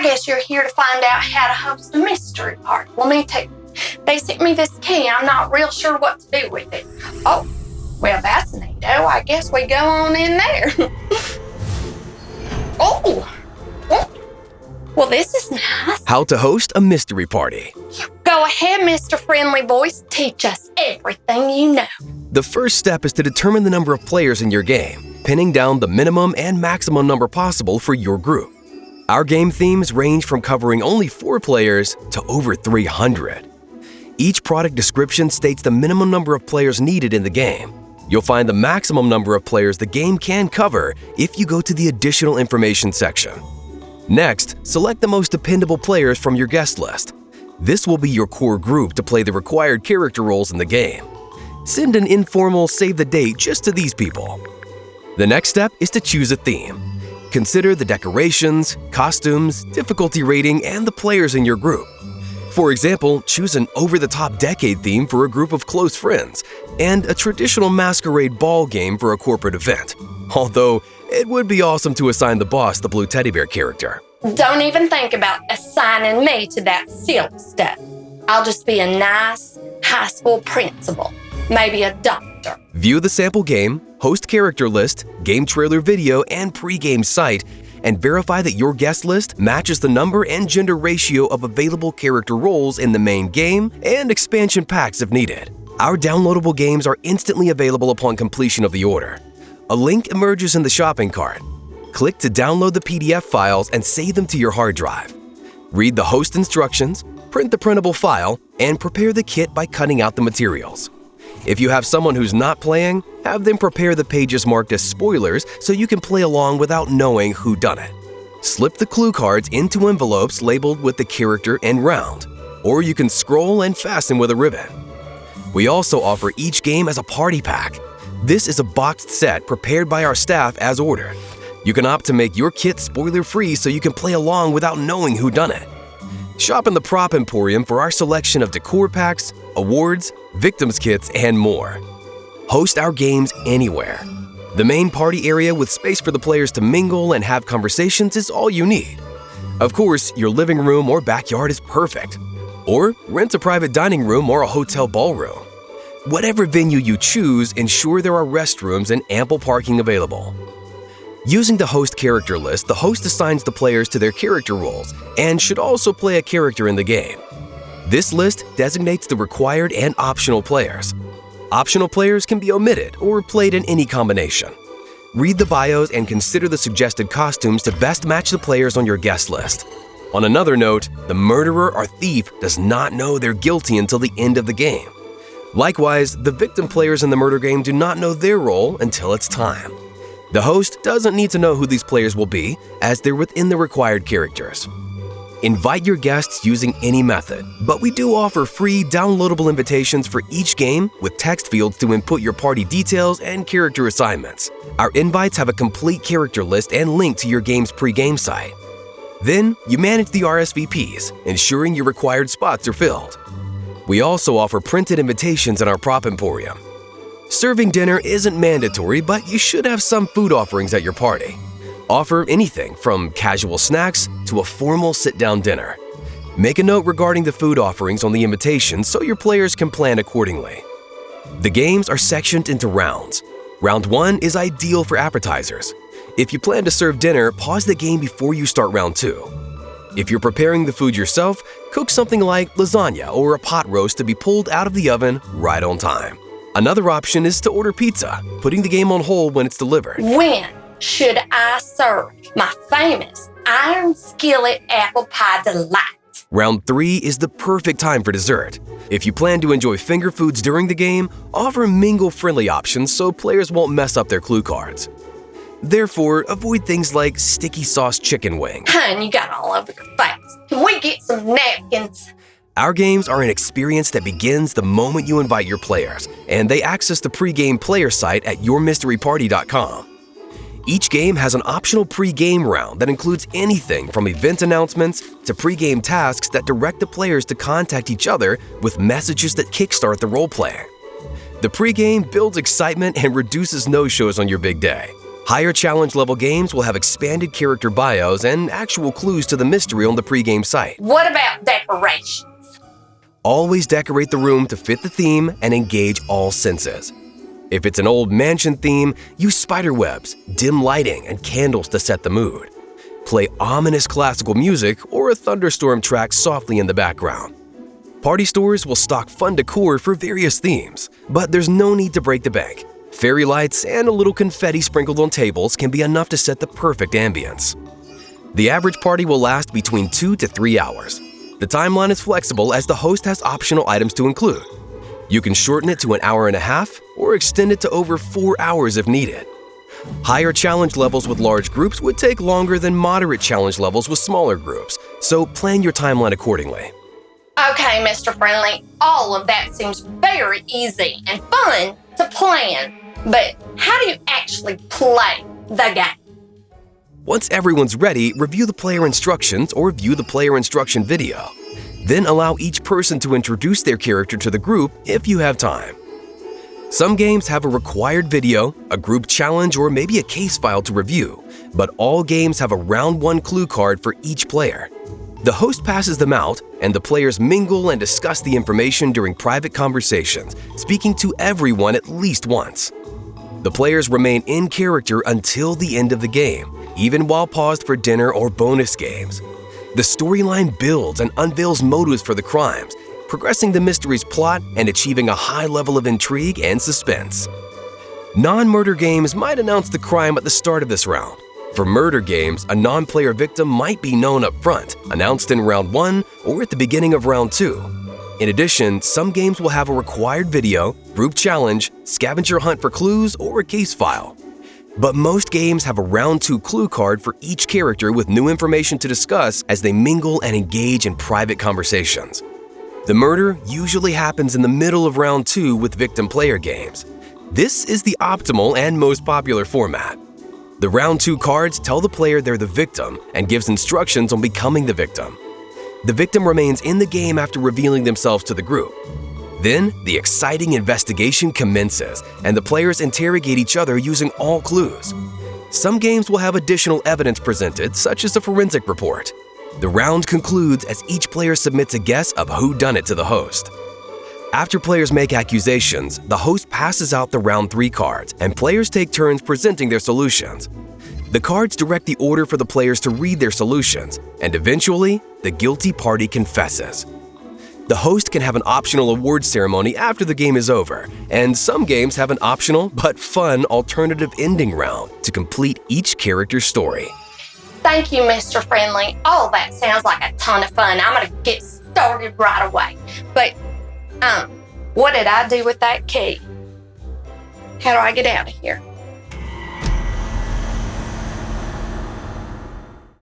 I guess you're here to find out how to host a mystery party. Well, me too. They sent me this key. I'm not real sure what to do with it. Oh, well, that's neato. I guess we go on in there. Oh. Well, this is nice. How to host a mystery party. Go ahead, Mr. Friendly Voice. Teach us everything you know. The first step is to determine the number of players in your game, pinning down the minimum and maximum number possible for your group. Our game themes range from covering only 4 players to over 300. Each product description states the minimum number of players needed in the game. You'll find the maximum number of players the game can cover if you go to the additional information section. Next, select the most dependable players from your guest list. This will be your core group to play the required character roles in the game. Send an informal save the date just to these people. The next step is to choose a theme. Consider the decorations, costumes, difficulty rating, and the players in your group. For example, choose an over-the-top decade theme for a group of close friends and a traditional masquerade ball game for a corporate event. Although, it would be awesome to assign the boss the blue teddy bear character. Don't even think about assigning me to that silly stuff. I'll just be a nice high school principal, maybe a doctor. View the sample game, host character list, game trailer video, and pre-game site, and verify that your guest list matches the number and gender ratio of available character roles in the main game and expansion packs if needed. Our downloadable games are instantly available upon completion of the order. A link emerges in the shopping cart. Click to download the PDF files and save them to your hard drive. Read the host instructions, print the printable file, and prepare the kit by cutting out the materials. If you have someone who's not playing, have them prepare the pages marked as spoilers so you can play along without knowing who done it. Slip the clue cards into envelopes labeled with the character and round, or you can scroll and fasten with a ribbon. We also offer each game as a party pack. This is a boxed set prepared by our staff as ordered. You can opt to make your kit spoiler-free so you can play along without knowing who done it. Shop in the Prop Emporium for our selection of decor packs, awards, victims kits, and more. Host our games anywhere. The main party area with space for the players to mingle and have conversations is all you need. Of course, your living room or backyard is perfect. Or rent a private dining room or a hotel ballroom. Whatever venue you choose, ensure there are restrooms and ample parking available. Using the host character list, the host assigns the players to their character roles and should also play a character in the game. This list designates the required and optional players. Optional players can be omitted or played in any combination. Read the bios and consider the suggested costumes to best match the players on your guest list. On another note, the murderer or thief does not know they're guilty until the end of the game. Likewise, the victim players in the murder game do not know their role until it's time. The host doesn't need to know who these players will be, as they're within the required characters. Invite your guests using any method, but we do offer free downloadable invitations for each game with text fields to input your party details and character assignments. Our invites have a complete character list and link to your game's pre-game site. Then, you manage the RSVPs, ensuring your required spots are filled. We also offer printed invitations in our Prop Emporium. Serving dinner isn't mandatory, but you should have some food offerings at your party. Offer anything from casual snacks to a formal sit-down dinner. Make a note regarding the food offerings on the invitation so your players can plan accordingly. The games are sectioned into rounds. Round 1 is ideal for appetizers. If you plan to serve dinner, pause the game before you start round 2. If you're preparing the food yourself, cook something like lasagna or a pot roast to be pulled out of the oven right on time. Another option is to order pizza, putting the game on hold when it's delivered. When should I serve my famous iron skillet apple pie delight? Round 3 is the perfect time for dessert. If you plan to enjoy finger foods during the game, offer mingle-friendly options so players won't mess up their clue cards. Therefore, avoid things like sticky sauce chicken wing. Hun, you got all over your face. Can we get some napkins? Our games are an experience that begins the moment you invite your players, and they access the pre-game player site at yourmysteryparty.com. Each game has an optional pre-game round that includes anything from event announcements to pre-game tasks that direct the players to contact each other with messages that kickstart the role-playing. The pre-game builds excitement and reduces no-shows on your big day. Higher challenge level games will have expanded character bios and actual clues to the mystery on the pregame site. What about decorations? Always decorate the room to fit the theme and engage all senses. If it's an old mansion theme, use spider webs, dim lighting, and candles to set the mood. Play ominous classical music or a thunderstorm track softly in the background. Party stores will stock fun decor for various themes, but there's no need to break the bank. Fairy lights and a little confetti sprinkled on tables can be enough to set the perfect ambience. The average party will last between 2 to 3 hours. The timeline is flexible as the host has optional items to include. You can shorten it to an hour and a half or extend it to over 4 hours if needed. Higher challenge levels with large groups would take longer than moderate challenge levels with smaller groups, so plan your timeline accordingly. Okay, Mr. Friendly, all of that seems very easy and fun to plan, but how do you actually play the game? Once everyone's ready, review the player instructions or view the player instruction video. Then allow each person to introduce their character to the group if you have time. Some games have a required video, a group challenge, or maybe a case file to review, but all games have a round 1 clue card for each player. The host passes them out, and the players mingle and discuss the information during private conversations, speaking to everyone at least once. The players remain in character until the end of the game, even while paused for dinner or bonus games. The storyline builds and unveils motives for the crimes, progressing the mystery's plot and achieving a high level of intrigue and suspense. Non-murder games might announce the crime at the start of this round. For murder games, a non-player victim might be known up front, announced in round 1 or at the beginning of round 2. In addition, some games will have a required video, group challenge, scavenger hunt for clues, or a case file. But most games have a round 2 clue card for each character with new information to discuss as they mingle and engage in private conversations. The murder usually happens in the middle of round 2 with victim player games. This is the optimal and most popular format. The round 2 cards tell the player they're the victim and gives instructions on becoming the victim. The victim remains in the game after revealing themselves to the group. Then, the exciting investigation commences, and the players interrogate each other using all clues. Some games will have additional evidence presented, such as a forensic report. The round concludes as each player submits a guess of whodunit to the host. After players make accusations, the host passes out the round 3 cards, and players take turns presenting their solutions. The cards direct the order for the players to read their solutions, and eventually, the guilty party confesses. The host can have an optional award ceremony after the game is over, and some games have an optional but fun alternative ending round to complete each character's story. Thank you, Mr. Friendly. All that sounds like a ton of fun. I'm going to get started right away. But, what did I do with that key? How do I get out of here?